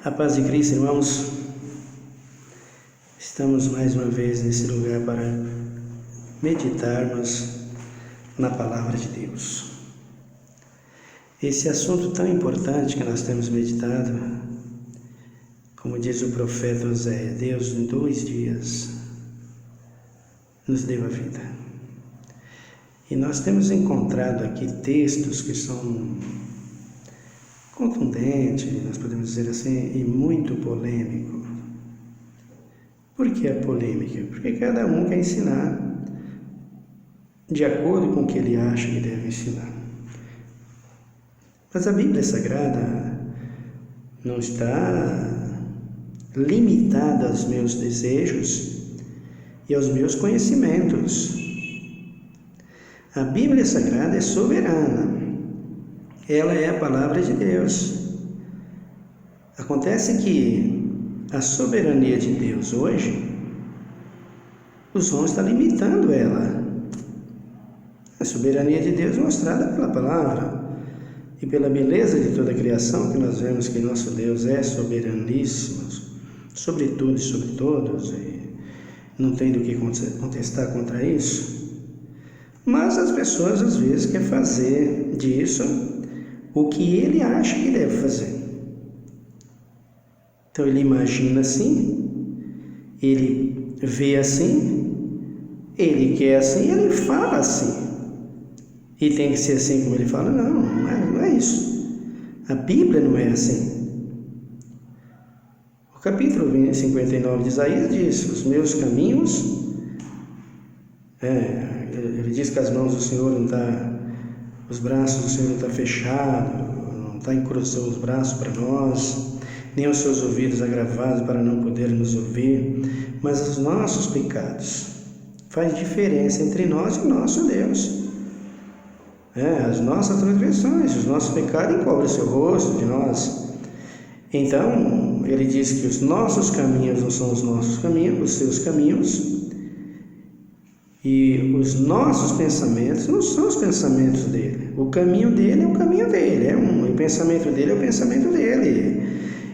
A paz de Cristo, irmãos. Estamos mais uma vez nesse lugar para meditarmos na Palavra de Deus. Esse assunto tão importante que nós temos meditado, como diz o profeta Oséias, Deus em 2 dias nos deu a vida. E nós temos encontrado aqui textos que são contundentes, nós podemos dizer assim, e muito polêmico. Por que a polêmica? Porque cada um quer ensinar de acordo com o que ele acha que deve ensinar. Mas a Bíblia Sagrada não está limitada aos meus desejos e aos meus conhecimentos. A Bíblia Sagrada é soberana. Ela é a palavra de Deus. Acontece que a soberania de Deus hoje, os homens estão limitando ela. A soberania de Deus mostrada pela palavra e pela beleza de toda a criação, que nós vemos que nosso Deus é soberaníssimo, sobre tudo e sobre todos, e não tem do que contestar contra isso. Mas as pessoas às vezes querem fazer disso o que ele acha que deve fazer. Então ele imagina assim, ele vê assim, ele quer assim, ele fala assim. E tem que ser assim como ele fala? Não é isso. A Bíblia não é assim. O capítulo 59 de Isaías diz: os meus caminhos, ele diz que as mãos do Senhor não estão, os braços do Senhor não estão fechados, não está encruzando os braços para nós, nem os seus ouvidos agravados para não poder nos ouvir, mas os nossos pecados faz diferença entre nós e o nosso Deus. As nossas transgressões, os nossos pecados encobrem o seu rosto de nós. Então, ele diz que os nossos caminhos não são os nossos caminhos, os seus caminhos, e os nossos pensamentos não são os pensamentos dele. O caminho dele é o caminho dele, e o pensamento dele é o pensamento dele.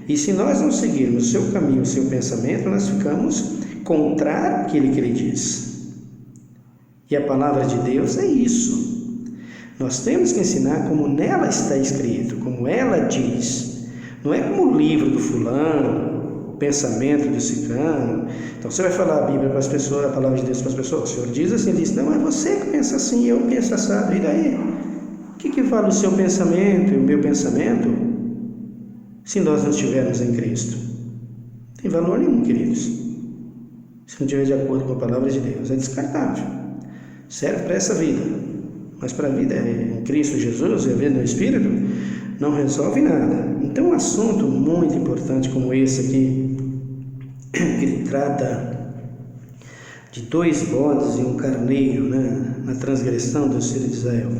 E se nós não seguirmos o seu caminho, o seu pensamento, nós ficamos contrário àquilo que ele diz. E a palavra de Deus é isso. Nós temos que ensinar como nela está escrito, como ela diz. Não é como o livro do fulano, o pensamento do ciclano. Então você vai falar a Bíblia para as pessoas, a palavra de Deus para as pessoas. O Senhor diz assim, ele diz: não, é você que pensa assim, eu penso assado. E daí? O que fala o seu pensamento e o meu pensamento, se nós não estivermos em Cristo? Não tem valor nenhum, queridos. Se não estiver de acordo com a palavra de Deus, é descartável. Serve para essa vida. Mas para a vida em Cristo Jesus e a vida no Espírito, não resolve nada. Então, um assunto muito importante como esse aqui, que trata de 2 bodes e um carneiro, na transgressão dos filhos de Israel.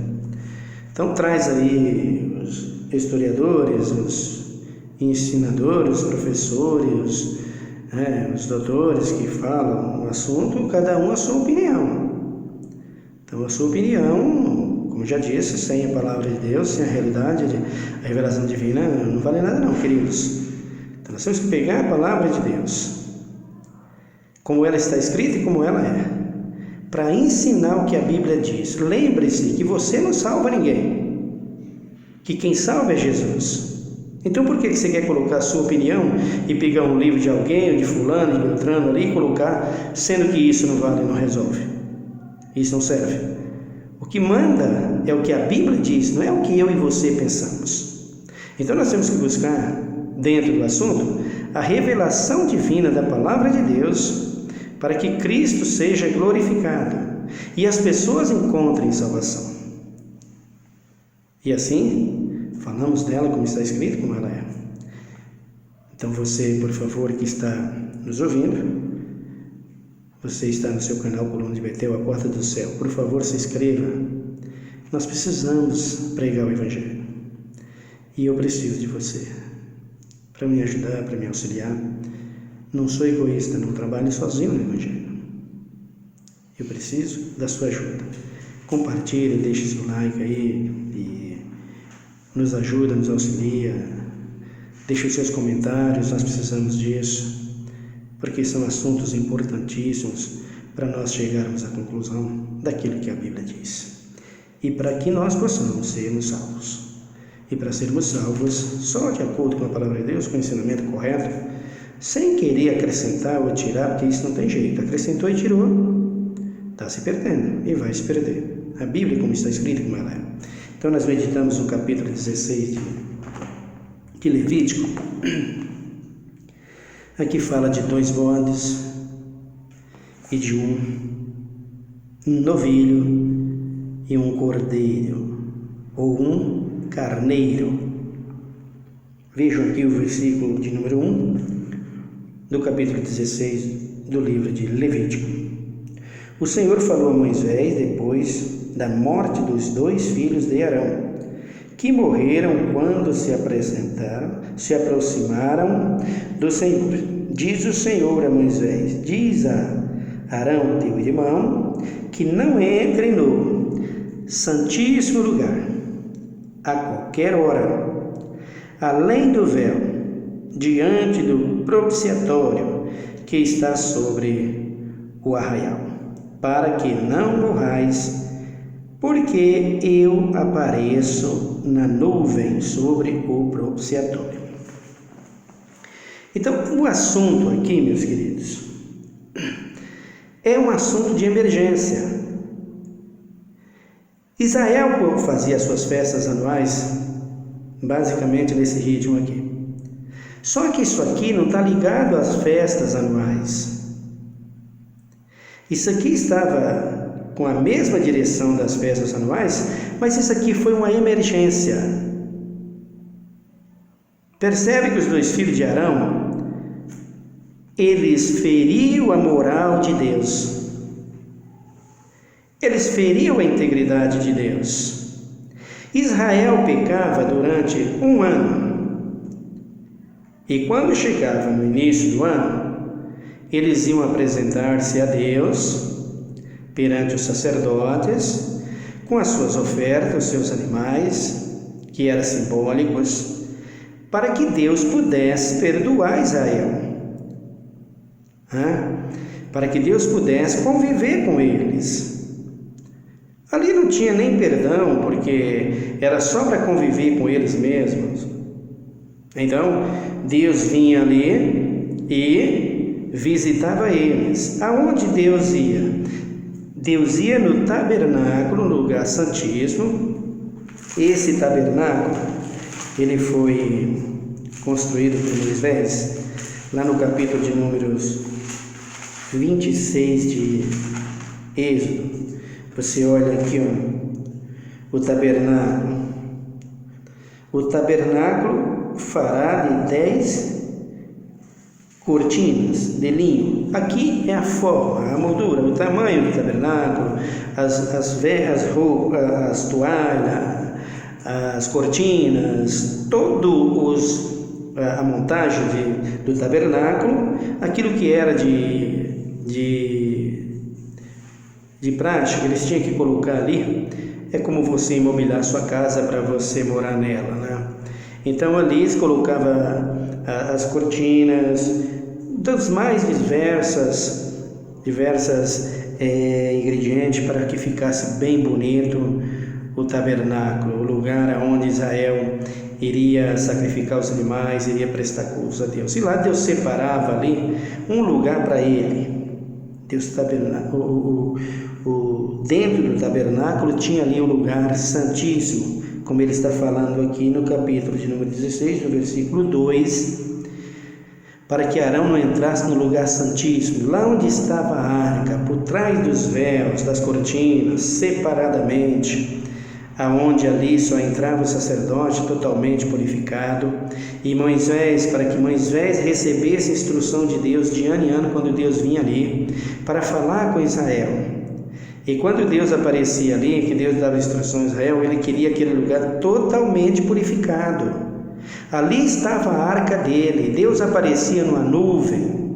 Então, traz aí os historiadores, os ensinadores, os professores, os doutores que falam o assunto, cada um a sua opinião. Então, a sua opinião, como já disse, sem a palavra de Deus, sem a realidade, a revelação divina, não vale nada não, queridos. Então, nós temos que pegar a palavra de Deus, como ela está escrita e como ela é, para ensinar o que a Bíblia diz. Lembre-se que você não salva ninguém, que quem salva é Jesus. Então, por que você quer colocar a sua opinião e pegar um livro de alguém, ou de fulano, de Beltrano ali, e colocar, sendo que isso não vale, não resolve? Isso não serve. O que manda é o que a Bíblia diz, não é o que eu e você pensamos. Então nós temos que buscar, dentro do assunto, a revelação divina da palavra de Deus, para que Cristo seja glorificado e as pessoas encontrem salvação. E assim, falamos dela como está escrito, como ela é. Então você, por favor, que está nos ouvindo, você está no seu canal Coluna de Betel, a porta do céu. Por favor, se inscreva. Nós precisamos pregar o Evangelho. E eu preciso de você para me ajudar, para me auxiliar. Não sou egoísta, não trabalho sozinho no Evangelho. Eu preciso da sua ajuda. Compartilhe, deixe seu like aí e nos ajuda, nos auxilia. Deixe os seus comentários, nós precisamos disso, porque são assuntos importantíssimos para nós chegarmos à conclusão daquilo que a Bíblia diz. E para que nós possamos sermos salvos. E para sermos salvos, só de acordo com a palavra de Deus, com o ensinamento correto, sem querer acrescentar ou tirar, porque isso não tem jeito. Acrescentou e tirou, está se perdendo e vai se perder. A Bíblia, como está escrito, como ela é. Então nós meditamos no capítulo 16 de Levítico. Aqui fala de 2 bodes e de um novilho e um cordeiro, ou um carneiro. Vejam aqui o versículo de número 1 do capítulo 16 do livro de Levítico. O Senhor falou a Moisés depois da morte dos 2 filhos de Arão, que morreram quando se aproximaram do Senhor. Diz o Senhor a Moisés: diz a Arão, teu irmão, que não entre no santíssimo lugar a qualquer hora, além do véu, diante do propiciatório que está sobre o arraial, para que não morrais, porque eu apareço na nuvem sobre o propiciatório. Então, o assunto aqui, meus queridos, é um assunto de emergência. Israel fazia suas festas anuais basicamente nesse ritmo aqui. Só que isso aqui não está ligado às festas anuais. Isso aqui estava com a mesma direção das festas anuais, mas isso aqui foi uma emergência. Percebe que os 2 filhos de Arão, eles feriam a moral de Deus. Eles feriam a integridade de Deus. Israel pecava durante 1 ano. E quando chegava no início do ano, eles iam apresentar-se a Deus perante os sacerdotes com as suas ofertas, os seus animais, que eram simbólicos, para que Deus pudesse perdoar Israel. Para que Deus pudesse conviver com eles. Ali não tinha nem perdão, porque era só para conviver com eles mesmos. Então, Deus vinha ali e visitava eles. Aonde Deus ia? Deus ia no tabernáculo, no lugar santíssimo. Esse tabernáculo, ele foi construído por Moisés, lá no capítulo de números 26 de Êxodo. Você olha aqui, o tabernáculo. O tabernáculo fará de 10 cortinas de linho. Aqui é a forma, a moldura, o tamanho do tabernáculo, as roupas, as toalhas, as cortinas, a montagem do tabernáculo, aquilo que era de prática, eles tinham que colocar ali. É como você imobiliar sua casa para você morar nela, né? Então ali eles colocavam as cortinas dos mais diversas ingredientes para que ficasse bem bonito o tabernáculo, o lugar onde Israel iria sacrificar os animais, iria prestar cultos a Deus. E lá Deus separava ali um lugar para ele. Dentro do tabernáculo tinha ali o lugar santíssimo, como ele está falando aqui no capítulo de número 16, no versículo 2, para que Arão não entrasse no lugar santíssimo, lá onde estava a arca, por trás dos véus, das cortinas, separadamente, aonde ali só entrava o sacerdote totalmente purificado, e Moisés, para que Moisés recebesse a instrução de Deus de ano em ano, quando Deus vinha ali, para falar com Israel. E quando Deus aparecia ali, que Deus dava instrução a Israel, ele queria aquele lugar totalmente purificado. Ali estava a arca dele, Deus aparecia numa nuvem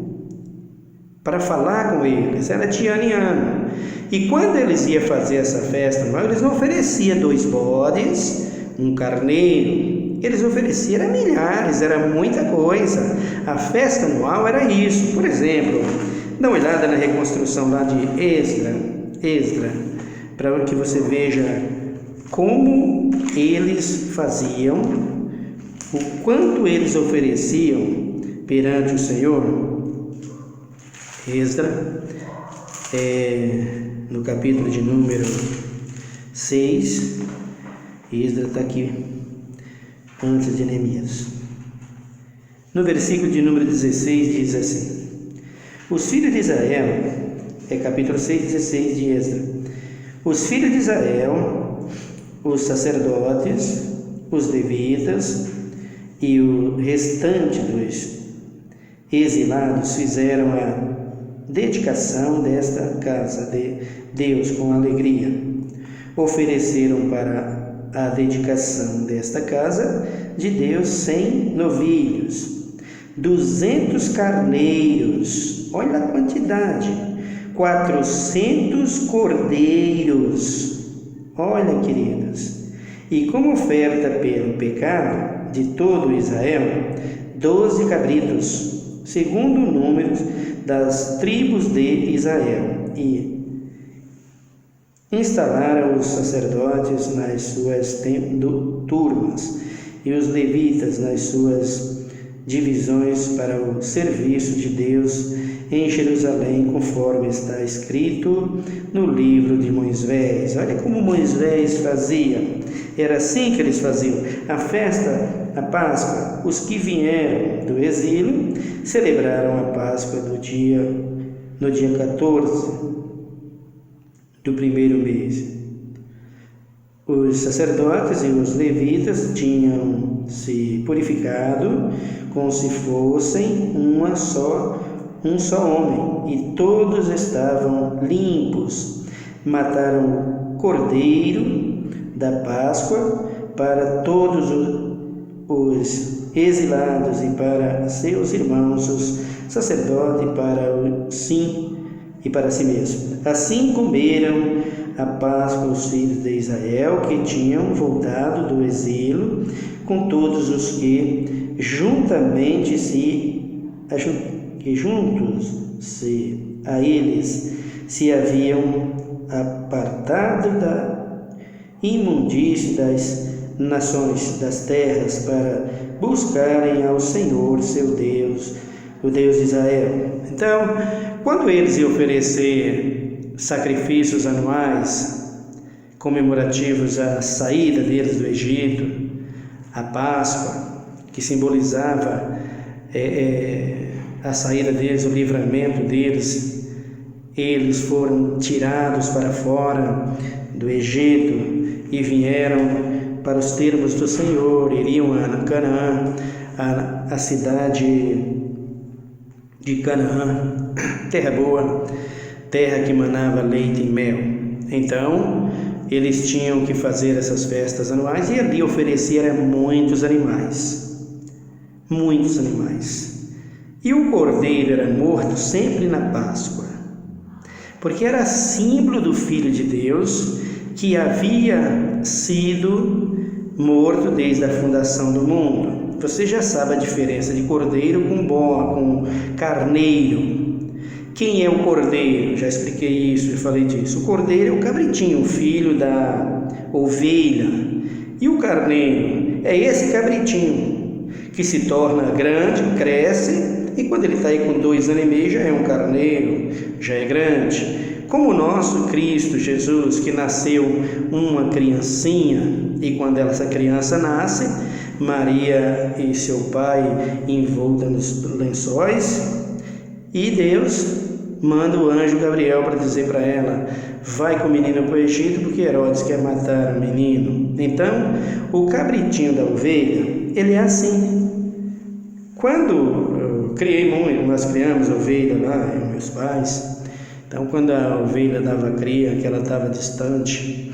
para falar com eles, era de ano em ano. E quando eles iam fazer essa festa, eles não ofereciam 2 bodes, um carneiro eles ofereciam milhares, era muita coisa. A festa anual era isso. Por exemplo, dá uma olhada na reconstrução lá de Esdra, para que você veja como eles faziam, o quanto eles ofereciam perante o Senhor. Esdra, no capítulo de número 6, Esdra está aqui antes de Neemias. No versículo de número 16 diz assim: os filhos de Israel, capítulo 6, 16 de Esdra. Os filhos de Israel, os sacerdotes, os levitas e o restante dos exilados fizeram a dedicação desta casa de Deus com alegria. Ofereceram para a dedicação desta casa de Deus 100 novilhos, 200 carneiros, olha a quantidade, 400 cordeiros, olha, queridos, e como oferta pelo pecado de todo Israel, 12 cabritos, segundo o número das tribos de Israel, e instalaram os sacerdotes nas suas turmas e os levitas nas suas divisões para o serviço de Deus em Jerusalém, conforme está escrito no livro de Moisés. Olha como Moisés fazia. Era assim que eles faziam. A festa, a Páscoa, os que vieram do exílio celebraram a Páscoa no dia 14 do primeiro mês. Os sacerdotes e os levitas tinham se purificado como se fossem um só homem, e todos estavam limpos. Mataram o cordeiro da Páscoa para todos os exilados e para seus irmãos, os sacerdotes, e para si mesmo. Assim comeram a Páscoa os filhos de Israel que tinham voltado do exílio, com todos os que juntos a eles se haviam apartado da imundície das nações das terras para buscarem ao Senhor seu Deus, o Deus de Israel. Então, quando eles iam oferecer sacrifícios anuais comemorativos à saída deles do Egito, a Páscoa, que simbolizava a saída deles, o livramento deles, eles foram tirados para fora do Egito e vieram para os termos do Senhor, iriam a Canaã, a cidade de Canaã, terra boa, terra que manava leite e mel. Então, eles tinham que fazer essas festas anuais e ali oferecer muitos animais. E o cordeiro era morto sempre na Páscoa, porque era símbolo do Filho de Deus que havia sido morto desde a fundação do mundo. Você já sabe a diferença de cordeiro com carneiro. Quem é o cordeiro? Já expliquei isso e falei disso. O cordeiro é o cabritinho, o filho da ovelha. E o carneiro é esse cabritinho que se torna grande, cresce, e quando ele está aí com 2 anos e meio já é um carneiro, já é grande. Como o nosso Cristo Jesus, que nasceu uma criancinha, e quando essa criança nasce, Maria e seu pai envolta nos lençóis, e Deus manda o anjo Gabriel para dizer para ela: vai com o menino para o Egito, porque Herodes quer matar o menino. Então, o cabritinho da ovelha, ele é assim. Quando nós criamos ovelha lá, eu e meus pais, então quando a ovelha dava cria, que ela estava distante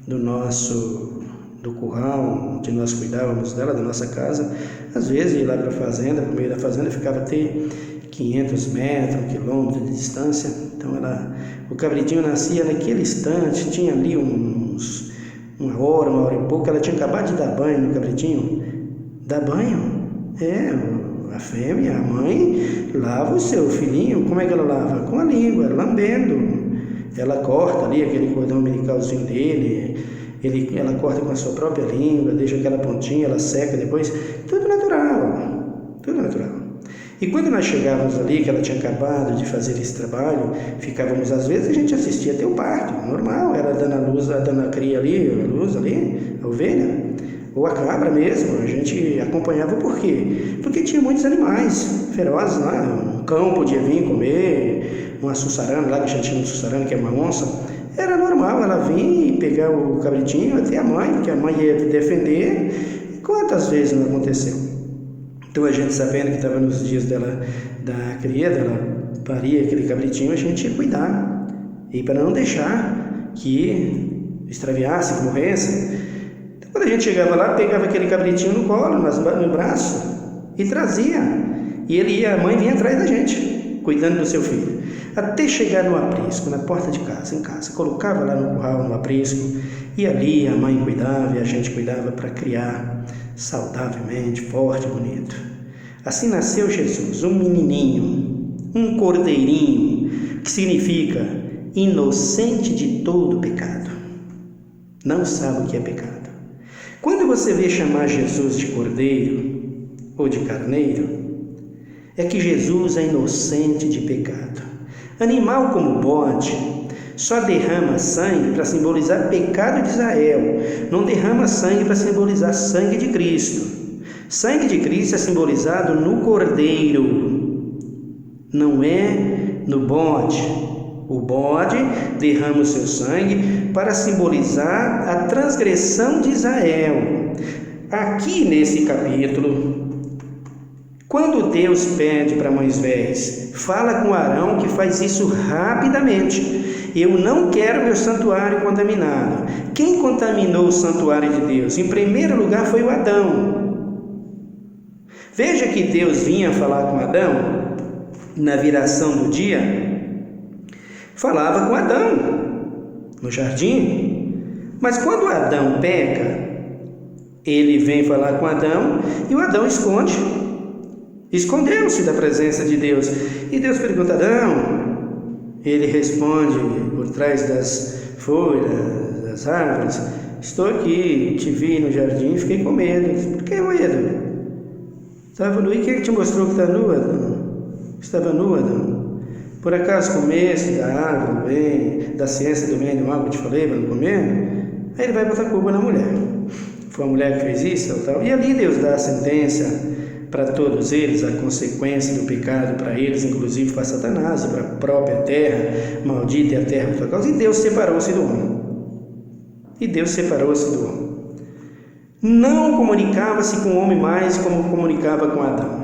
do curral, onde nós cuidávamos dela, da nossa casa, às vezes ia lá para a fazenda, no meio da fazenda ficava até 500 metros, 1 quilômetro de distância. Então o cabritinho nascia naquele instante, tinha ali uma hora e pouco, ela tinha acabado de dar banho no cabritinho, dá banho. A fêmea, a mãe, lava o seu filhinho. Como é que ela lava? Com a língua, lambendo. Ela corta ali aquele cordão umbilicalzinho dele, ela corta com a sua própria língua, deixa aquela pontinha, ela seca depois. Tudo natural, tudo natural. E quando nós chegávamos ali, que ela tinha acabado de fazer esse trabalho, ficávamos às vezes, a gente assistia até o parto, normal, ela dando a luz, dando a cria ali, a luz ali, a ovelha, ou a cabra mesmo, a gente acompanhava. Por quê? Porque tinha muitos animais ferozes lá, um cão podia vir comer, uma suçarana lá, que já tinha um suçarana, que é uma onça. Era normal ela vir e pegar o cabritinho até a mãe, porque a mãe ia defender. Quantas vezes não aconteceu? Então a gente, sabendo que estava nos dias dela, da cria, dela parir aquele cabritinho, a gente ia cuidar. E para não deixar que extraviasse, que morresse. Então, quando a gente chegava lá, pegava aquele cabritinho no colo, no braço, e trazia. E a mãe vinha atrás da gente, cuidando do seu filho. Até chegar no aprisco, na porta de casa, em casa. Colocava lá no curral, no aprisco, e ali a mãe cuidava e a gente cuidava para criar saudavelmente, forte, bonito. Assim nasceu Jesus, um menininho, um cordeirinho, que significa inocente de todo pecado. Não sabe o que é pecado. Quando você vê chamar Jesus de cordeiro ou de carneiro, é que Jesus é inocente de pecado. Animal como bode só derrama sangue para simbolizar pecado de Israel, não derrama sangue para simbolizar sangue de Cristo. Sangue de Cristo é simbolizado no cordeiro, não é no bode. O bode derrama o seu sangue para simbolizar a transgressão de Israel. Aqui nesse capítulo, quando Deus pede para Moisés, fala com Arão que faz isso rapidamente. Eu não quero meu santuário contaminado. Quem contaminou o santuário de Deus? Em primeiro lugar foi o Adão. Veja que Deus vinha falar com Adão na viração do dia, falava com Adão no jardim. Mas quando Adão peca, ele vem falar com Adão e o Adão escondeu-se da presença de Deus. E Deus pergunta: Adão? Ele responde por trás das folhas, das árvores: estou aqui, te vi no jardim e fiquei com medo. Por que medo? Estava nu. E quem te mostrou que está nu, Adão? Estava nu, Adão. Por acaso comeste da árvore do bem, da ciência do bem e do mal que eu te falei para não comer? Aí ele vai botar a culpa na mulher. Foi a mulher que fez isso, tal. E ali Deus dá a sentença para todos eles, a consequência do pecado para eles, inclusive para Satanás e para a própria terra. Maldita é a terra por sua causa. E Deus separou-se do homem. Não comunicava-se com o homem mais como comunicava com Adão.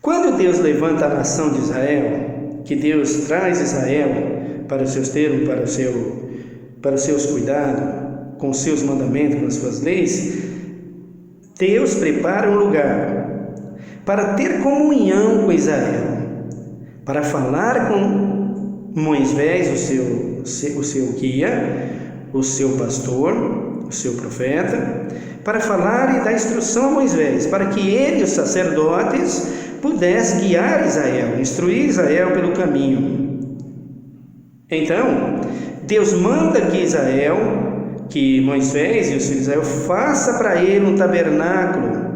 Quando Deus levanta a nação de Israel, que Deus traz Israel para os seus termos, para os seus cuidados, com os seus mandamentos, com as suas leis, Deus prepara um lugar para ter comunhão com Israel, para falar com Moisés, o seu guia, o seu pastor, o seu profeta, para falar e dar instrução a Moisés, para que ele e os sacerdotes pudessem guiar Israel, instruir Israel pelo caminho. Então, Deus manda que Moisés e os filhos de Israel faça para ele um tabernáculo,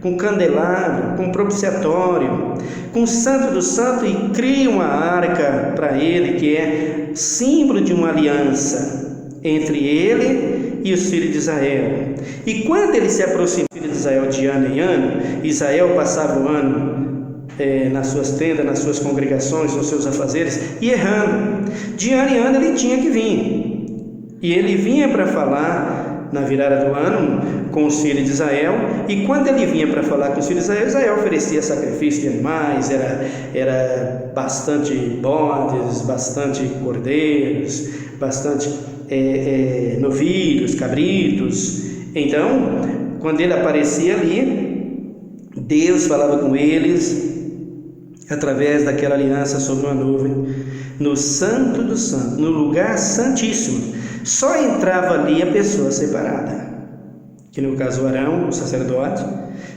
com candelabro, com propiciatório, com santo do santo, e cria uma arca para ele, que é símbolo de uma aliança entre ele e os filhos de Israel. E quando ele se aproxima dos filhos de Israel de ano em ano, Israel passava o ano nas suas tendas, nas suas congregações, nos seus afazeres, e errando. De ano em ano ele tinha que vir. E ele vinha para falar na virada do ano com os filhos de Israel, e quando ele vinha para falar com os filhos de Israel, Israel oferecia sacrifício de animais, era bastante bodes, bastante cordeiros, bastante novilhos, cabritos. Então, quando ele aparecia ali, Deus falava com eles através daquela aliança sobre uma nuvem, no santo do santo, no lugar santíssimo. Só entrava ali a pessoa separada, que no caso Arão, o sacerdote,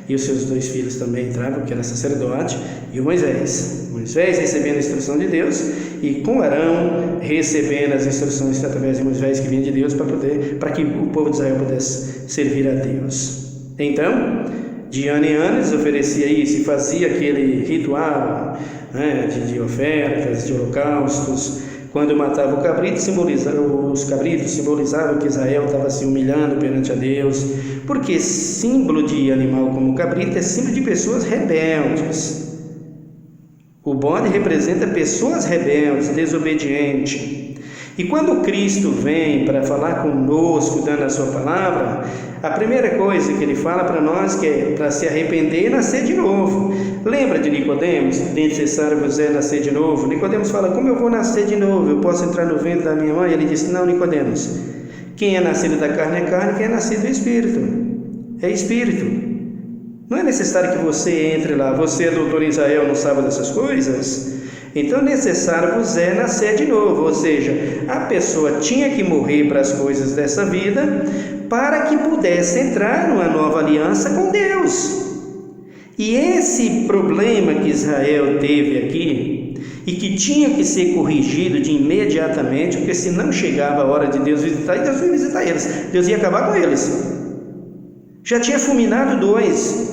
e os seus 2 filhos também entravam, que era sacerdote, e o Moisés. Moisés recebendo a instrução de Deus, e com Arão recebendo as instruções através de Moisés que vinha de Deus para que o povo de Israel pudesse servir a Deus. Então, de ano em ano eles ofereciam isso e fazia aquele ritual, né, de ofertas, de holocaustos. Quando matava o cabrito, os cabritos simbolizavam que Israel estava se humilhando perante a Deus, porque símbolo de animal como o cabrito é símbolo de pessoas rebeldes. O bode representa pessoas rebeldes, desobedientes. E quando Cristo vem para falar conosco, dando a sua palavra, a primeira coisa que ele fala para nós que é para se arrepender e nascer de novo. Lembra de Nicodemos? Necessário vos é nascer de novo. Nicodemos fala: como eu vou nascer de novo? Eu posso entrar no ventre da minha mãe? Ele disse: não, Nicodemos, quem é nascido da carne é carne, quem é nascido do Espírito é Espírito. Não é necessário que você entre lá. Você é doutor em Israel, não sabe dessas coisas? Então necessário vos é nascer de novo. Ou seja, a pessoa tinha que morrer para as coisas dessa vida para que pudesse entrar numa nova aliança com Deus. E esse problema que Israel teve aqui, e que tinha que ser corrigido de imediatamente, porque se não chegava a hora de Deus visitar, e Deus ia visitar eles, Deus ia acabar com eles. Já tinha fulminado 2,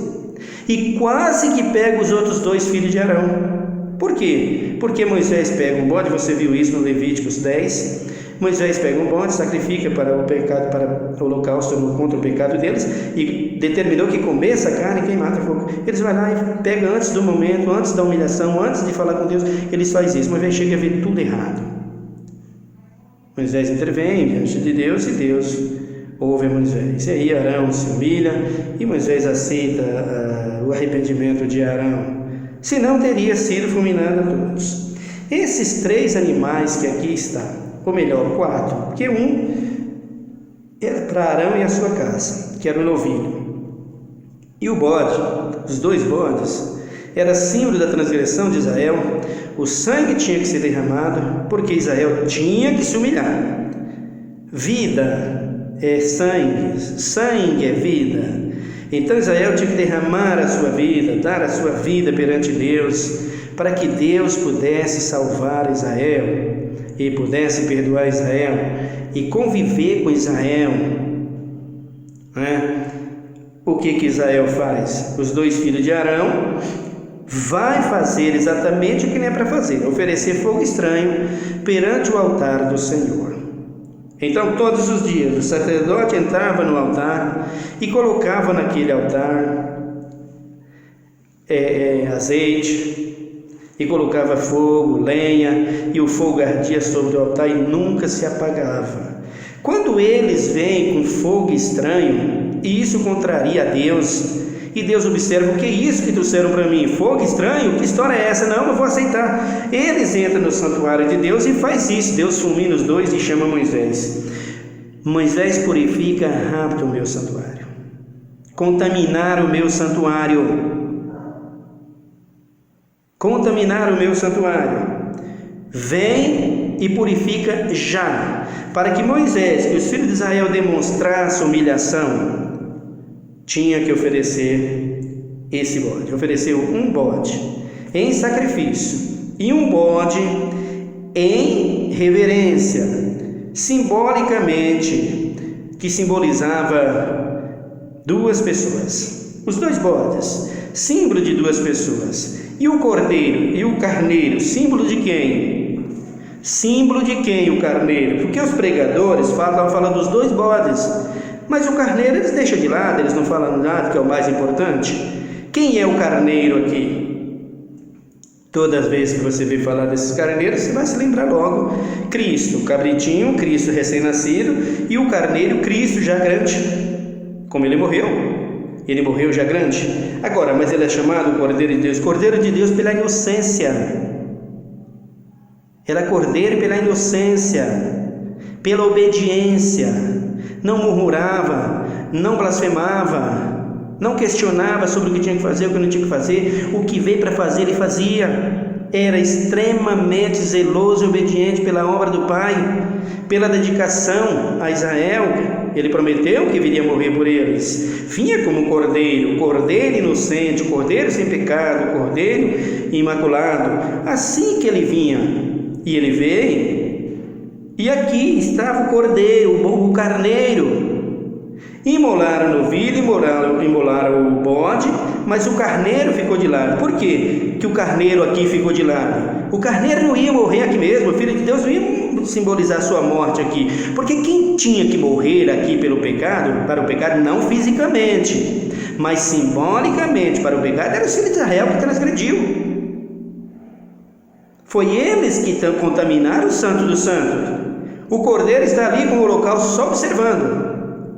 e quase que pega os outros 2 filhos de Arão. Por quê? Porque Moisés pega um bode, você viu isso no Levíticos 10, Moisés pega um bode, sacrifica para o pecado, para o holocausto contra o pecado deles, e determinou que comesse a carne e queimasse fogo. Eles vão lá e pegam antes do momento, antes da humilhação, antes de falar com Deus, eles fazem isso. Moisés chega a ver tudo errado. Moisés intervém diante de Deus, e Deus ouve a Moisés. E aí Arão se humilha, e Moisés aceita o arrependimento de Arão. Senão teria sido fulminado a todos. Esses 3 animais que aqui estão, ou melhor, 4, porque um era para Arão e a sua casa, que era o novilho. E o bode, os 2 bodes, era símbolo da transgressão de Israel. O sangue tinha que ser derramado, porque Israel tinha que se humilhar. Vida é sangue, sangue é vida. Então Israel tinha que derramar a sua vida, dar a sua vida perante Deus, para que Deus pudesse salvar Israel e pudesse perdoar Israel e conviver com Israel. O que Israel faz? Os 2 filhos de Arão vai fazer exatamente o que não é para fazer: oferecer fogo estranho perante o altar do Senhor. Então todos os dias o sacerdote entrava no altar e colocava naquele altar azeite, e colocava fogo, lenha, e o fogo ardia sobre o altar e nunca se apagava. Quando eles vêm com fogo estranho, e isso contraria a Deus, e Deus observa: o que é isso que trouxeram para mim? Fogo estranho? Que história é essa? Não, eu vou aceitar. Eles entram no santuário de Deus e faz isso. Deus fulmina os 2 e chama Moisés. Moisés, purifica rápido o meu santuário. Contaminar o meu santuário. Contaminar o meu santuário. Vem e purifica já, para que Moisés, que os filhos de Israel demonstrassem humilhação, tinha que oferecer esse bode. Ofereceu um bode em sacrifício e um bode em reverência, simbolicamente, que simbolizava 2 pessoas. Os 2 bodes, símbolo de 2 pessoas. E o cordeiro e o carneiro, símbolo de quem? Símbolo de quem o carneiro? Porque os pregadores falam dos 2 bodes, mas o carneiro eles deixam de lado, eles não falam nada, que é o mais importante. Quem é o carneiro aqui? Todas as vezes que você vê falar desses carneiros, você vai se lembrar logo: Cristo, o cabritinho, Cristo recém-nascido, e o carneiro, Cristo já grande, como ele morreu já grande. Agora, mas ele é chamado Cordeiro de Deus pela inocência. Era cordeiro pela inocência, pela obediência. Não murmurava, não blasfemava, não questionava sobre o que tinha que fazer, o que não tinha que fazer. O que veio para fazer, ele fazia. Era extremamente zeloso e obediente pela obra do Pai, pela dedicação a Israel. Ele prometeu que viria morrer por eles. Vinha como um cordeiro, cordeiro inocente, cordeiro sem pecado, cordeiro imaculado. Assim que ele vinha. E ele veio, e aqui estava o cordeiro, o carneiro. Imolaram o novilho, imolaram o bode, mas o carneiro ficou de lado. Por quê que o carneiro aqui ficou de lado? O carneiro não ia morrer aqui mesmo, o Filho de Deus não ia simbolizar sua morte aqui. Porque quem tinha que morrer aqui pelo pecado, para o pecado, não fisicamente, mas simbolicamente para o pecado, era o filho de Israel que transgrediu. Foi eles que contaminaram o Santo dos Santos. O cordeiro está ali com o holocausto só observando.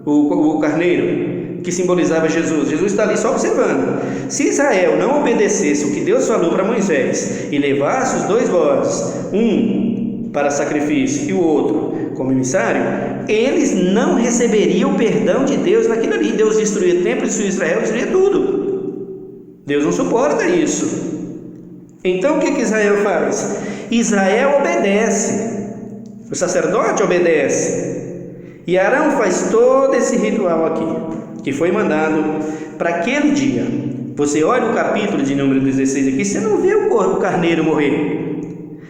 O carneiro, que simbolizava Jesus. Jesus está ali só observando. Se Israel não obedecesse o que Deus falou para Moisés e levasse os 2 bodes, um para sacrifício e o outro como emissário, eles não receberiam o perdão de Deus naquilo ali. Deus destruía o templo, destruía Israel, destruía tudo. Deus não suporta isso. Então o que Israel faz? Israel obedece. O sacerdote obedece. E Arão faz todo esse ritual aqui, que foi mandado para aquele dia. Você olha o capítulo de número 16 aqui, você não vê o carneiro morrer.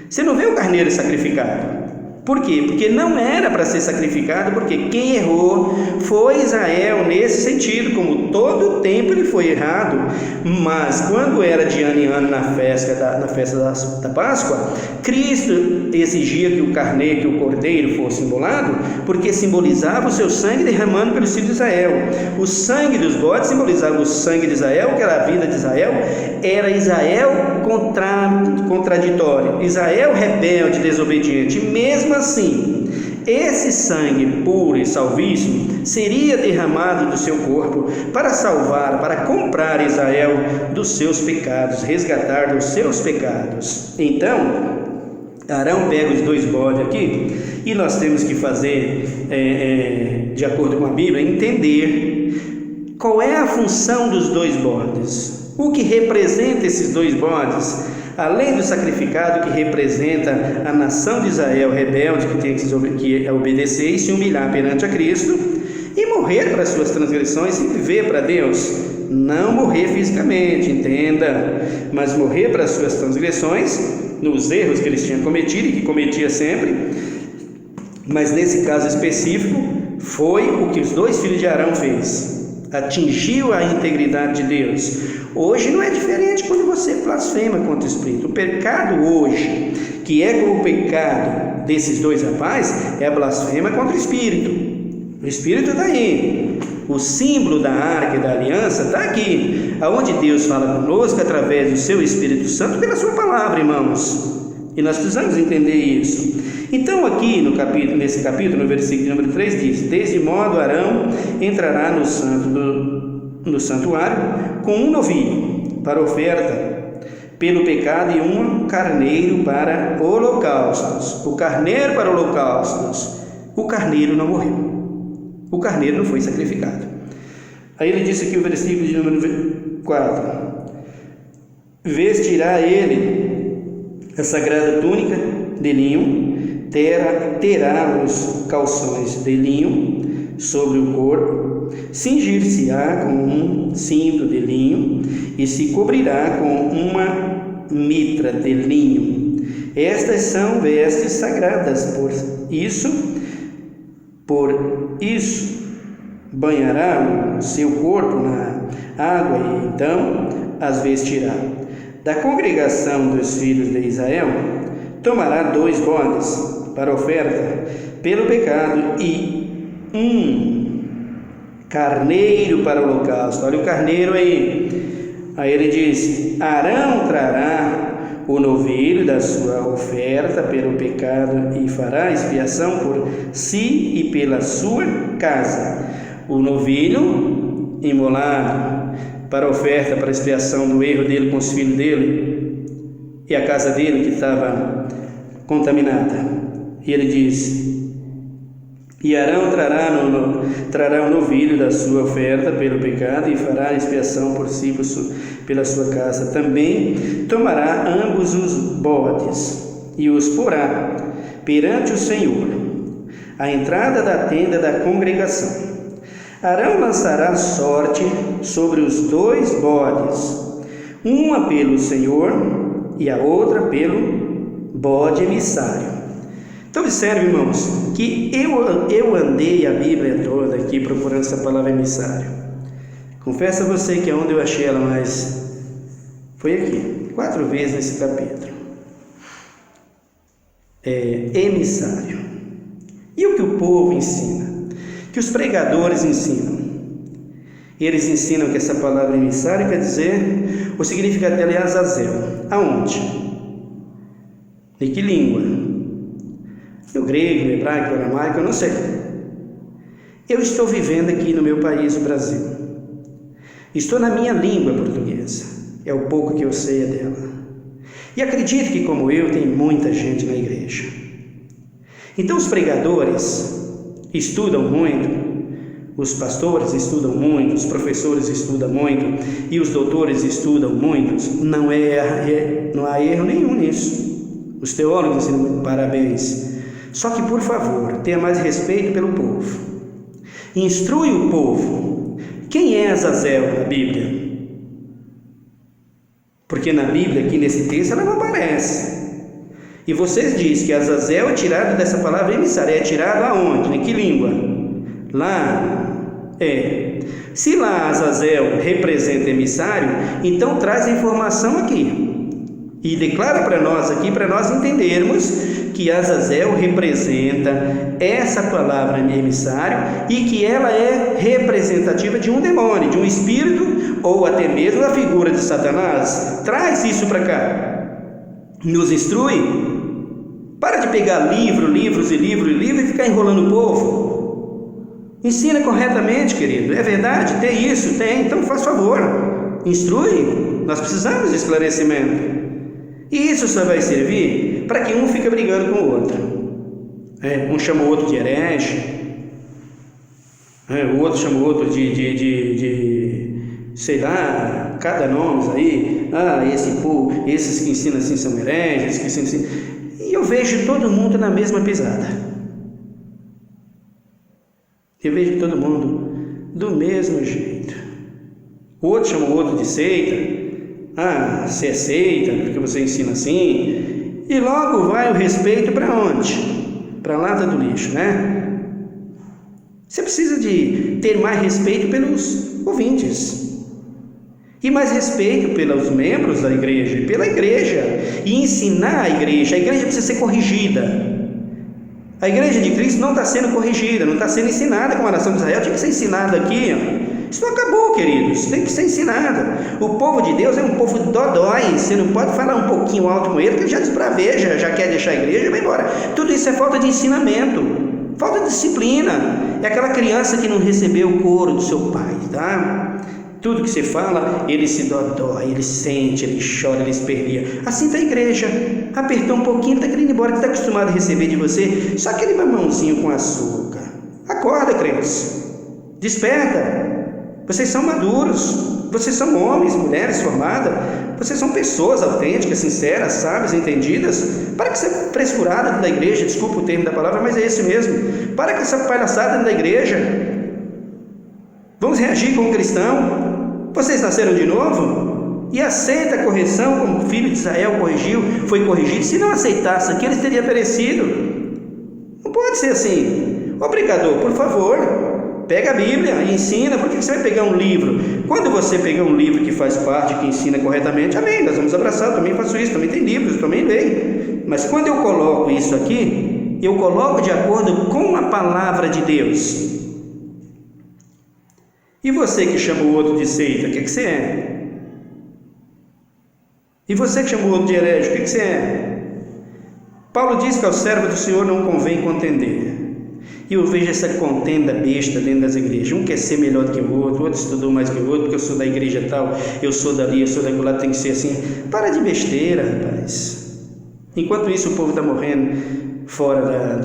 Você não vê o carneiro sacrificado. Por quê? Porque não era para ser sacrificado, porque quem errou foi Israel nesse sentido, como todo o tempo ele foi errado. Mas quando era de ano em ano na festa da Páscoa, Cristo exigia que o cordeiro fosse imolado, porque simbolizava o seu sangue derramando pelos filhos de Israel. O sangue dos bodes simbolizava o sangue de Israel, que era a vida de Israel, era Israel contraditório, Israel rebelde, desobediente. Mesmo assim, esse sangue puro e salvíssimo seria derramado do seu corpo para salvar, para comprar Israel dos seus pecados, resgatar dos seus pecados. Então, Arão pega os 2 bodes aqui, e nós temos que fazer, de acordo com a Bíblia, entender qual é a função dos 2 bodes, o que representa esses 2 bodes, além do sacrificado que representa a nação de Israel rebelde, que tem que obedecer e se humilhar perante a Cristo, e morrer para as suas transgressões e viver para Deus. Não morrer fisicamente, entenda, mas morrer para as suas transgressões, nos erros que eles tinham cometido e que cometia sempre. Mas nesse caso específico, foi o que os 2 filhos de Arão fez. Atingiu a integridade de Deus. Hoje não é diferente quando você blasfema contra o Espírito. O pecado hoje, que é como o pecado desses 2 rapazes, é a blasfema contra o Espírito. O Espírito está aí. O símbolo da arca e da aliança está aqui, aonde Deus fala conosco através do seu Espírito Santo pela sua palavra, irmãos. E nós precisamos entender isso. Então aqui nesse capítulo, no versículo número 3 diz: desse modo Arão entrará no santuário com um novilho para oferta pelo pecado e um carneiro para holocaustos. O carneiro para holocaustos. O carneiro não morreu. O carneiro não foi sacrificado. Aí ele disse aqui o versículo de número 4: vestirá ele a sagrada túnica de linho, terá os calções de linho sobre o corpo, cingir-se-á com um cinto de linho e se cobrirá com uma mitra de linho. Estas são vestes sagradas, por isso banhará o seu corpo na água e então as vestirá. Da congregação dos filhos de Israel tomará 2 bodes para oferta pelo pecado e um carneiro para o holocausto. Olha o carneiro aí. Aí ele diz: Arão trará o novilho da sua oferta pelo pecado e fará expiação por si e pela sua casa. O novilho imolado para oferta, para expiação do erro dele com os filhos dele e a casa dele que estava contaminada. E ele diz: e Arão trará o novilho da sua oferta pelo pecado e fará expiação por si pela sua casa. Também tomará ambos os bodes e os porá perante o Senhor. à entrada da tenda da congregação. Arão lançará sorte sobre os 2 bodes, uma pelo Senhor e a outra pelo bode emissário. Então observe, irmãos, que eu andei a Bíblia toda aqui procurando essa palavra emissário. Confesso a você que onde eu achei ela mais foi aqui, 4 vezes nesse capítulo. Emissário. E o que o povo ensina? Que os pregadores ensinam? Eles ensinam que essa palavra emissário quer dizer, o significado dela é Azazel. Aonde? De que língua? No grego, no hebraico, no aramaico, eu não sei. Eu estou vivendo aqui no meu país, o Brasil. Estou na minha língua portuguesa. É o pouco que eu sei dela. E acredito que, como eu, tem muita gente na igreja. Então, os pregadores estudam muito, os pastores estudam muito, os professores estudam muito e os doutores estudam muito. Não há erro nenhum nisso. Os teólogos ensinam muito, parabéns. Só que, por favor, tenha mais respeito pelo povo. Instrui o povo. Quem é Azazel na Bíblia? Porque na Bíblia, aqui nesse texto, ela não aparece. E vocês dizem que Azazel é tirado dessa palavra emissário. É tirado aonde? Em que língua? Lá. Se lá Azazel representa emissário, então traz a informação aqui. E declara para nós aqui, para nós entendermos que Azazel representa essa palavra emissário e que ela é representativa de um demônio, de um espírito ou até mesmo da figura de Satanás. Traz isso para cá. Nos instrui. Para de pegar livros e ficar enrolando o povo. Ensina corretamente, querido. É verdade? Tem isso? Tem. Então faz favor. Instrui. Nós precisamos de esclarecimento. E isso só vai servir para que um fique brigando com o outro. Um chama o outro de herege. O outro chama o outro de sei lá, cada nome aí. Esses que ensinam assim são hereges, esses que ensinam assim. E eu vejo todo mundo na mesma pisada. Eu vejo todo mundo do mesmo jeito. O outro chama o outro de seita. Você é seita porque você ensina assim. E logo vai o respeito para onde? Para a lata do lixo, né? Você precisa de ter mais respeito pelos ouvintes. E mais respeito pelos membros da igreja, pela igreja, e ensinar a igreja. A igreja precisa ser corrigida. A igreja de Cristo não está sendo corrigida, não está sendo ensinada como a nação de Israel. Tinha que ser ensinada aqui. Isso não acabou, queridos. Tem que ser ensinada. O povo de Deus é um povo dodói. Você não pode falar um pouquinho alto com ele, porque ele já desbraveja, já quer deixar a igreja e vai embora. Tudo isso é falta de ensinamento, falta de disciplina. É aquela criança que não recebeu o couro do seu pai, tá? Tudo que você fala, ele se dói, ele sente, ele chora, ele esperneia. Assim está a igreja. Apertou um pouquinho, está querendo ir embora, que está acostumado a receber de você só aquele mamãozinho com açúcar. Acorda, crentes. Desperta. Vocês são maduros. Vocês são homens, mulheres formadas. Vocês são pessoas autênticas, sinceras, sábias, entendidas. Para que essa frescurada dentro da igreja, desculpa o termo da palavra, mas é esse mesmo. Para que essa palhaçada dentro da igreja. Vamos reagir como cristão. Vocês nasceram de novo? E aceita a correção como o filho de Israel foi corrigido. Se não aceitasse aqui, eles teriam perecido. Não pode ser assim. Ô pregador, por favor, pega a Bíblia e ensina. Por que você vai pegar um livro? Quando você pegar um livro que faz parte, que ensina corretamente, amém, nós vamos abraçar. Eu também faço isso, também tem livros, eu também leio. Mas quando eu coloco isso aqui, eu coloco de acordo com a palavra de Deus. E você que chama o outro de seita, o que você é? E você que chama o outro de herege, o que você é? Paulo diz que ao servo do Senhor não convém contender. E eu vejo essa contenda besta dentro das igrejas. Um quer ser melhor do que o outro estudou mais que o outro, porque eu sou da igreja tal, eu sou dali, eu sou daquele lado, tem que ser assim. Para de besteira, rapaz. Enquanto isso, o povo está morrendo fora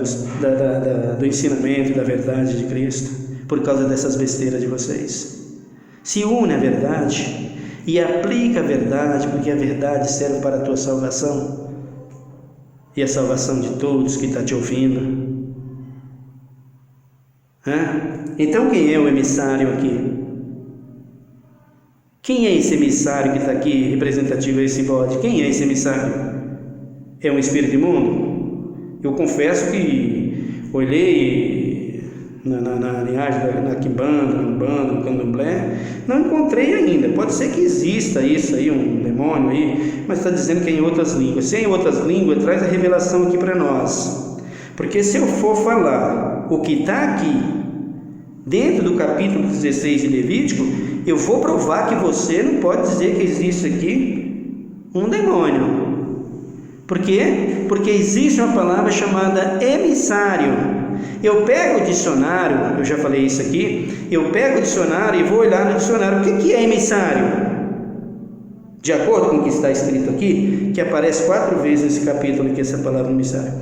do ensinamento, da verdade de Cristo. Por causa dessas besteiras de vocês. Se une à verdade e aplica a verdade, porque a verdade serve para a tua salvação e a salvação de todos que estão te ouvindo. Então quem é o emissário aqui? Quem é esse emissário que está aqui representativo a esse bode? Quem é esse emissário? É um espírito imundo? Eu confesso que olhei na linhagem na Quimbanda, no Umbanda, no Candomblé, não encontrei ainda. Pode ser que exista isso aí, um demônio aí, mas está dizendo que é em outras línguas. Se é em outras línguas, traz a revelação aqui para nós. Porque se eu for falar o que está aqui, dentro do capítulo 16 de Levítico, eu vou provar que você não pode dizer que existe aqui um demônio. Por quê? Porque existe uma palavra chamada emissário. Eu pego o dicionário, eu já falei isso aqui, eu pego o dicionário e vou olhar no dicionário. O que é emissário? De acordo com o que está escrito aqui, que aparece 4 vezes nesse capítulo aqui, essa palavra emissário.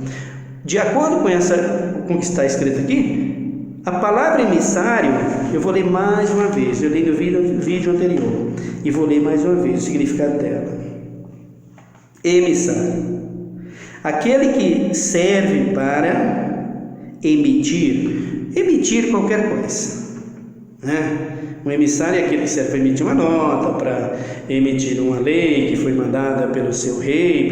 De acordo com o que está escrito aqui, a palavra emissário, eu vou ler mais uma vez, eu li no vídeo anterior, e vou ler mais uma vez o significado dela. Emissário, aquele que serve para emitir qualquer coisa, Um emissário é aquele que serve para emitir uma nota, para emitir uma lei que foi mandada pelo seu rei,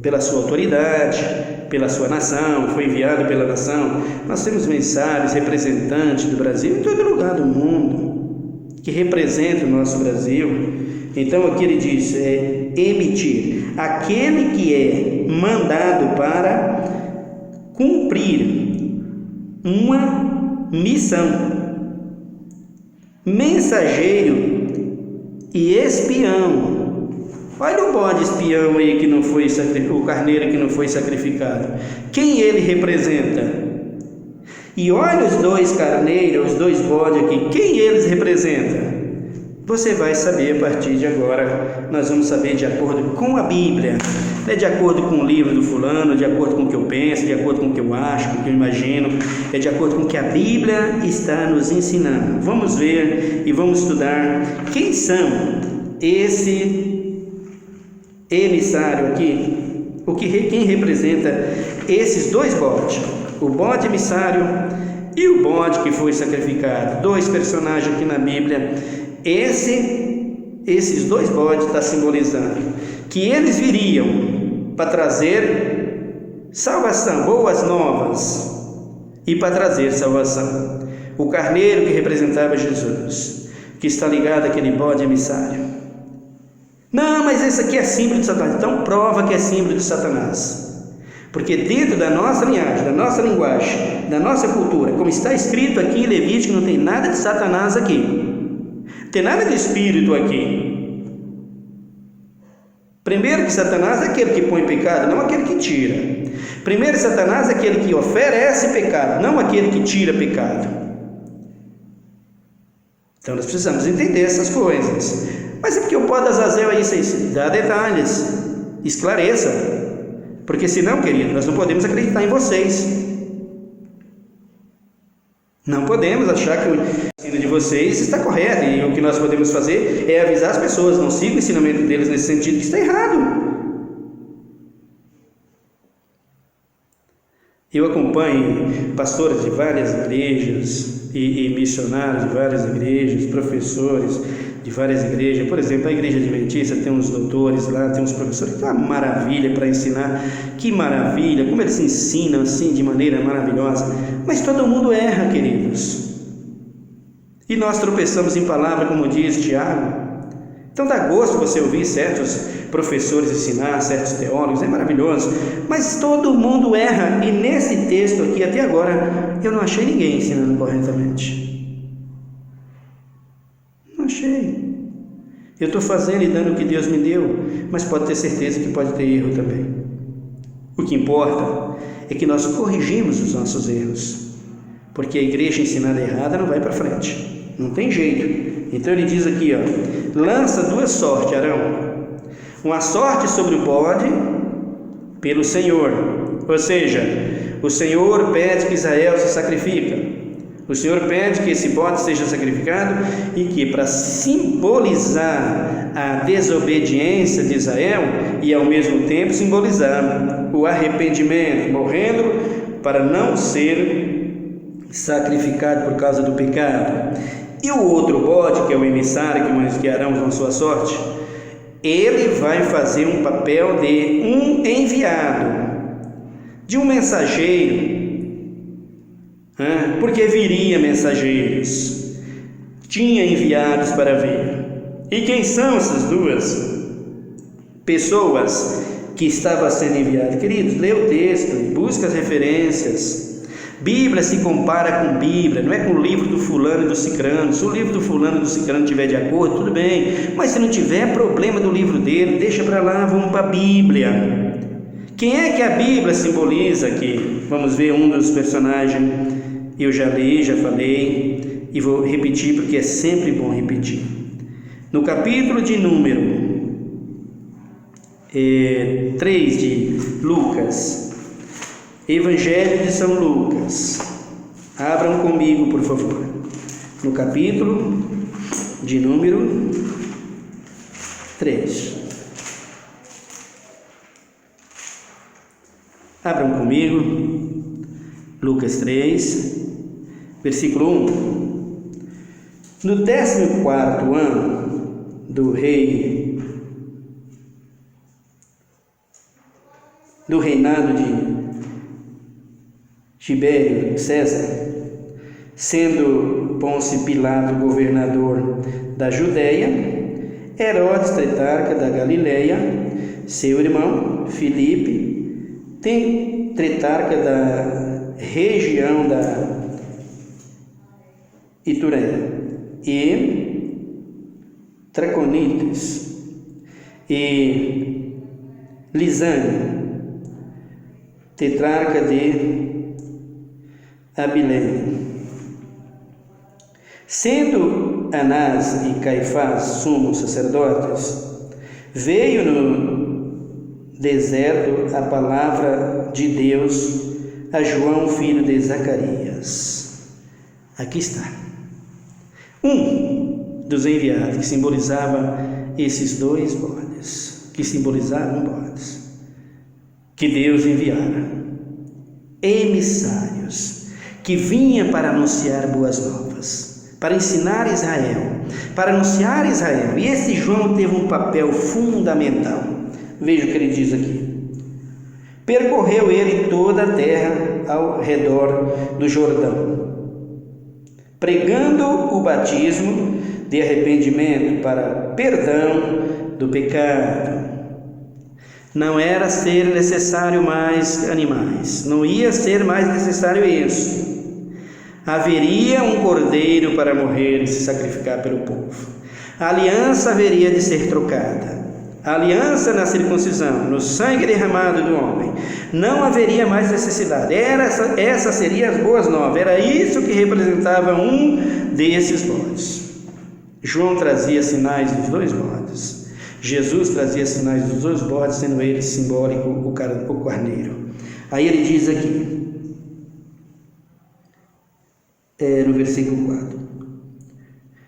pela sua autoridade, pela sua nação, foi enviado pela nação. Nós temos emissários, representantes do Brasil em todo lugar do mundo, que representam o nosso Brasil. Então aqui ele diz, emitir, aquele que é mandado para cumprir uma missão, mensageiro e espião. Olha o bode espião aí que não foi o carneiro que não foi sacrificado. Quem ele representa? E olha os 2 carneiros, os 2 bodes aqui. Quem eles representam? Você vai saber a partir de agora. Nós vamos saber de acordo com a Bíblia. Não é de acordo com o livro do fulano, de acordo com o que eu penso, de acordo com o que eu acho, com o que eu imagino. É de acordo com o que a Bíblia está nos ensinando. Vamos ver e vamos estudar quem são esse emissário aqui, quem representa esses 2 bodes, o bode emissário e o bode que foi sacrificado. 2 personagens aqui na Bíblia. Esses 2 bodes está simbolizando que eles viriam para trazer salvação, boas novas, e para trazer salvação. O carneiro que representava Jesus, que está ligado àquele bode emissário. Não, mas esse aqui é símbolo de Satanás. Então prova que é símbolo de Satanás. Porque dentro da nossa linhagem, da nossa linguagem, da nossa cultura, como está escrito aqui em Levítico, não tem nada de Satanás aqui. Não tem nada de espírito aqui. Primeiro que Satanás é aquele que põe pecado, não aquele que tira. Primeiro Satanás é aquele que oferece pecado, não aquele que tira pecado. Então nós precisamos entender essas coisas. Mas é porque o pó da Azazel aí, dá detalhes, esclareça, porque senão, querido, nós não podemos acreditar em vocês. Não podemos achar que o ensino de vocês está correto, e o que nós podemos fazer é avisar as pessoas, não sigam o ensinamento deles nesse sentido, que está errado. Eu acompanho pastores de várias igrejas e missionários de várias igrejas, professores de várias igrejas. Por exemplo, a igreja adventista tem uns doutores lá, tem uns professores que é uma maravilha para ensinar. Que maravilha, como eles ensinam assim de maneira maravilhosa. Mas todo mundo erra, queridos. E nós tropeçamos em palavra, como diz Tiago. Então dá gosto você ouvir certos professores ensinar, certos teólogos, é maravilhoso. Mas todo mundo erra. E nesse texto aqui, até agora, eu não achei ninguém ensinando corretamente. Não achei. Eu estou fazendo e dando o que Deus me deu, mas pode ter certeza que pode ter erro também. O que importa é que nós corrigimos os nossos erros, porque a igreja ensinada errada não vai para frente, não tem jeito. Então ele diz aqui, lança 2 sortes, Arão, uma sorte sobre o bode pelo Senhor, ou seja, o Senhor pede que Israel se sacrifique. O Senhor pede que esse bode seja sacrificado e que, para simbolizar a desobediência de Israel e ao mesmo tempo simbolizar o arrependimento, morrendo para não ser sacrificado por causa do pecado. E o outro bode, que é o emissário que nós guiaremos na sua sorte, ele vai fazer um papel de um enviado, de um mensageiro, porque viria mensageiros, tinha enviados para vir. E quem são essas duas pessoas que estavam sendo enviadas? Queridos, lê o texto, busca as referências. Bíblia se compara com Bíblia, não é com o livro do fulano e do cicrano. Se o livro do fulano e do cicrano estiver de acordo, tudo bem, mas se não tiver problema do livro dele, deixa para lá, vamos para a Bíblia. Quem é que a Bíblia simboliza aqui? Vamos ver um dos personagens. Eu já li, já falei, e vou repetir porque é sempre bom repetir. No capítulo de número 3 de Lucas, Evangelho de São Lucas, abram comigo, por favor, no capítulo de número 3. Abram comigo, Lucas 3, versículo 1. No 14º ano do reinado de Tibério César, sendo Pôncio Pilato governador da Judéia, Herodes tetrarca da Galileia, seu irmão Filipe, tetrarca da região da Itureia, e Traconites, e Lisânia, tetrarca de Abilene. Sendo Anás e Caifás sumos sacerdotes, veio no deserto a palavra de Deus a João, filho de Zacarias. Aqui está. Um dos enviados que simbolizava esses dois bodes, que simbolizavam bodes, que Deus enviara, emissários, que vinha para anunciar boas novas, para ensinar Israel, para anunciar Israel. E esse João teve um papel fundamental. Veja o que ele diz aqui. Percorreu ele toda a terra ao redor do Jordão, pregando o batismo de arrependimento para perdão do pecado. Não era ser necessário mais animais, não ia ser mais necessário isso. Haveria um cordeiro para morrer e se sacrificar pelo povo. A aliança haveria de ser trocada. A aliança na circuncisão, no sangue derramado do homem, não haveria mais necessidade. Essa seria as boas novas. Era isso que representava um desses bodes. João trazia sinais dos dois bodes. Jesus trazia sinais dos dois bodes, sendo ele simbólico o carneiro. Aí ele diz aqui, no versículo 4: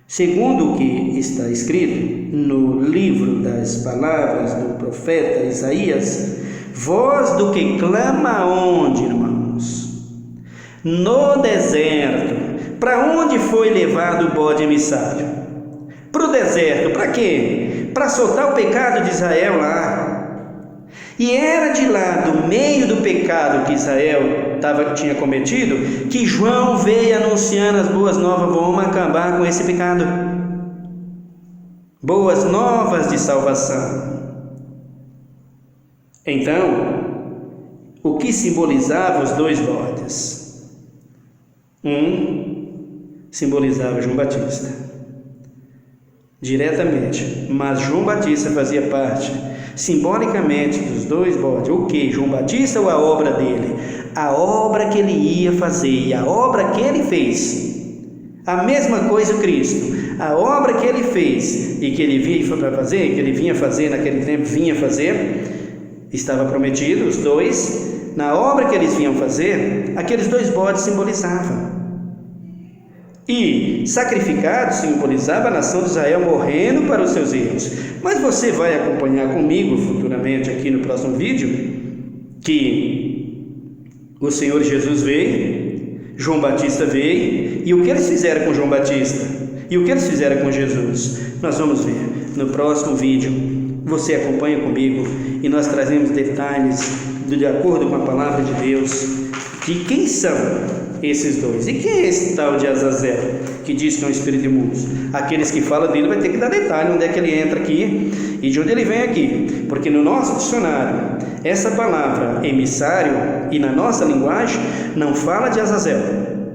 segundo o que está escrito no livro das palavras do profeta Isaías, voz do que clama onde, irmãos? No deserto. Para onde foi levado o bode emissário? Para o deserto. Para quê? Para soltar o pecado de Israel lá. E era de lá, do meio do pecado que Israel tinha cometido, que João veio anunciando as boas novas. Vamos acabar com esse pecado. Boas novas de salvação. Então, o que simbolizava os dois bodes? Um simbolizava João Batista, diretamente, mas João Batista fazia parte simbolicamente dos dois bodes. O que? João Batista ou a obra dele? A obra que ele ia fazer e a obra que ele fez. A mesma coisa o Cristo. A obra que ele fez e que ele vinha fazer naquele tempo, estava prometido, os dois. Na obra que eles vinham fazer, aqueles dois bodes simbolizavam. E sacrificado simbolizava a nação de Israel morrendo para os seus erros. Mas você vai acompanhar comigo futuramente aqui no próximo vídeo que O Senhor Jesus veio, João Batista veio, e o que eles fizeram com João Batista? E o que eles fizeram com Jesus? Nós vamos ver no próximo vídeo. Você acompanha comigo e nós trazemos detalhes de acordo com a palavra de Deus de quem são esses dois. E quem é esse tal de Azazel, que diz que é um espírito imundo? Aqueles que falam dele vai ter que dar detalhe onde é que ele entra aqui e de onde ele vem aqui, porque no nosso dicionário essa palavra emissário e na nossa linguagem não fala de Azazel,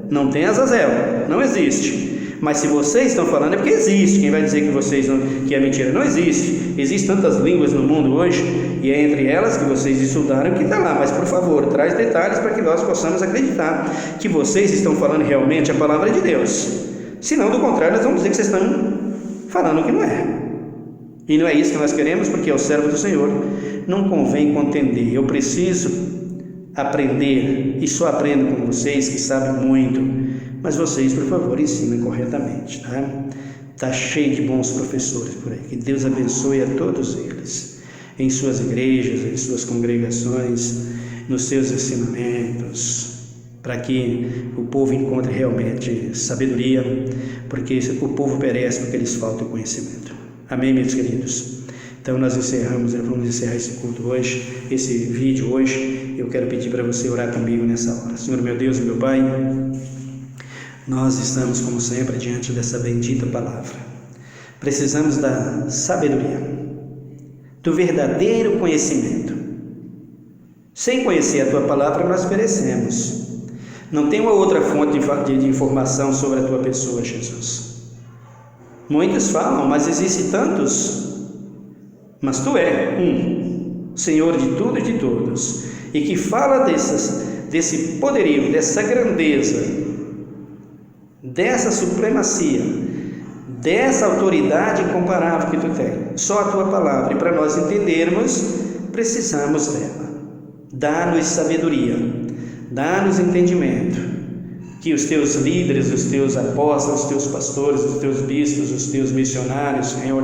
não tem Azazel, não existe. Mas se vocês estão falando é porque existe. Quem vai dizer que vocês não, que é mentira? Não existe. Existem tantas línguas no mundo hoje, e é entre elas que vocês estudaram que está lá. Mas por favor, traz detalhes para que nós possamos acreditar que vocês estão falando realmente a palavra de Deus. Senão, do contrário, nós vamos dizer que vocês estão falando o que não é. E não é isso que nós queremos, porque é o servo do Senhor. Não convém contender. Eu preciso aprender, e só aprendo com vocês que sabem muito. Mas vocês, por favor, ensinem corretamente, tá? Está cheio de bons professores por aí. Que Deus abençoe a todos eles, em suas igrejas, em suas congregações, nos seus ensinamentos, para que o povo encontre realmente sabedoria, porque o povo perece porque eles faltam conhecimento. Amém, meus queridos? Então nós vamos encerrar esse culto hoje, esse vídeo hoje. Eu quero pedir para você orar comigo nessa hora. Senhor, meu Deus e meu Pai, nós estamos, como sempre, diante dessa bendita palavra. Precisamos da sabedoria, do verdadeiro conhecimento. Sem conhecer a Tua palavra, nós perecemos. Não tem uma outra fonte de informação sobre a Tua pessoa, Jesus. Muitos falam, mas existem tantos. Mas Tu é Senhor de tudo e de todos, e que fala desse poderio, dessa grandeza, dessa supremacia, dessa autoridade incomparável que Tu tens. Só a Tua palavra, e para nós entendermos, precisamos dela. Dá-nos sabedoria, dá-nos entendimento, que os Teus líderes, os Teus apóstolos, os Teus pastores, os Teus bispos, os Teus missionários, Senhor,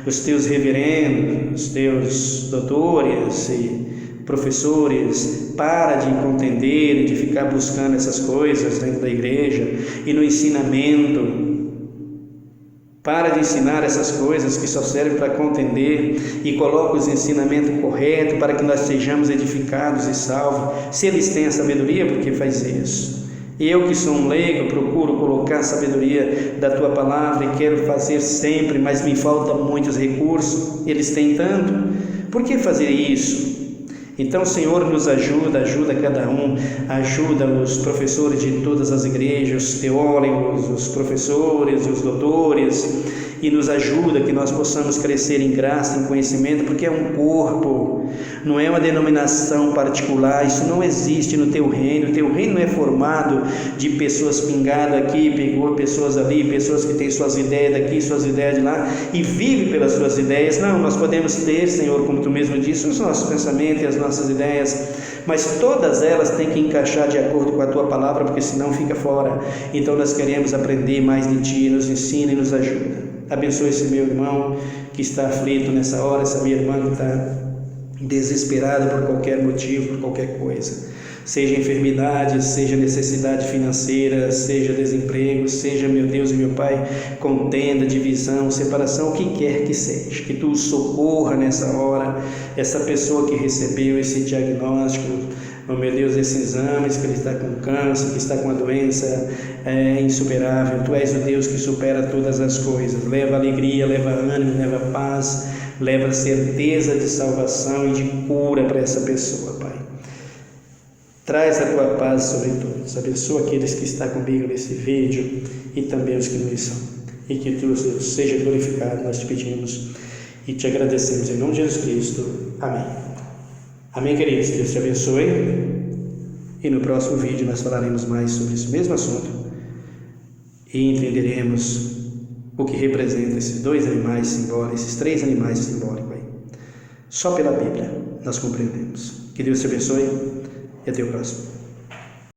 os Teus reverendos, os Teus doutores e professores, para de contender e de ficar buscando essas coisas dentro da igreja e no ensinamento. Para de ensinar essas coisas que só servem para contender e coloca os ensinamentos corretos para que nós sejamos edificados e salvos. Se eles têm a sabedoria, por que faz isso? Eu que sou um leigo, procuro colocar a sabedoria da Tua palavra e quero fazer sempre, mas me faltam muitos recursos. Eles têm tanto. Por que fazer isso? Então, Senhor, nos ajuda cada um, ajuda os professores de todas as igrejas, os teólogos, os professores, os doutores, e nos ajuda que nós possamos crescer em graça, em conhecimento, porque é um corpo, não é uma denominação particular, isso não existe no Teu reino. O Teu reino não é formado de pessoas pingadas aqui, pegou pessoas ali, pessoas que têm suas ideias daqui, suas ideias de lá, e vive pelas suas ideias. Não, nós podemos ter, Senhor, como Tu mesmo disse, os nossos pensamentos e as nossas ideias, mas todas elas têm que encaixar de acordo com a Tua palavra, porque senão fica fora. Então nós queremos aprender mais de Ti, nos ensina e nos ajuda. Abençoe esse meu irmão que está aflito nessa hora, essa minha irmã que está desesperada por qualquer motivo, por qualquer coisa, seja enfermidade, seja necessidade financeira, seja desemprego, seja, meu Deus e meu Pai, contenda, divisão, separação, o que quer que seja, que Tu socorra nessa hora essa pessoa que recebeu esse diagnóstico, oh meu Deus, esses exames, que ele está com câncer, que está com uma doença insuperável. Tu és o Deus que supera todas as coisas. Leva alegria, leva ânimo, leva paz, leva certeza de salvação e de cura para essa pessoa, Pai. Traz a Tua paz sobre todos. Abençoa aqueles que estão comigo nesse vídeo e também os que não estão. E que Tu, Deus, seja glorificado, nós Te pedimos e Te agradecemos. Em nome de Jesus Cristo. Amém. Amém, queridos. Deus te abençoe. E no próximo vídeo nós falaremos mais sobre esse mesmo assunto e entenderemos o que representa esses dois animais simbólicos, esses três animais simbólicos aí. Só pela Bíblia nós compreendemos. Que Deus te abençoe e até o próximo.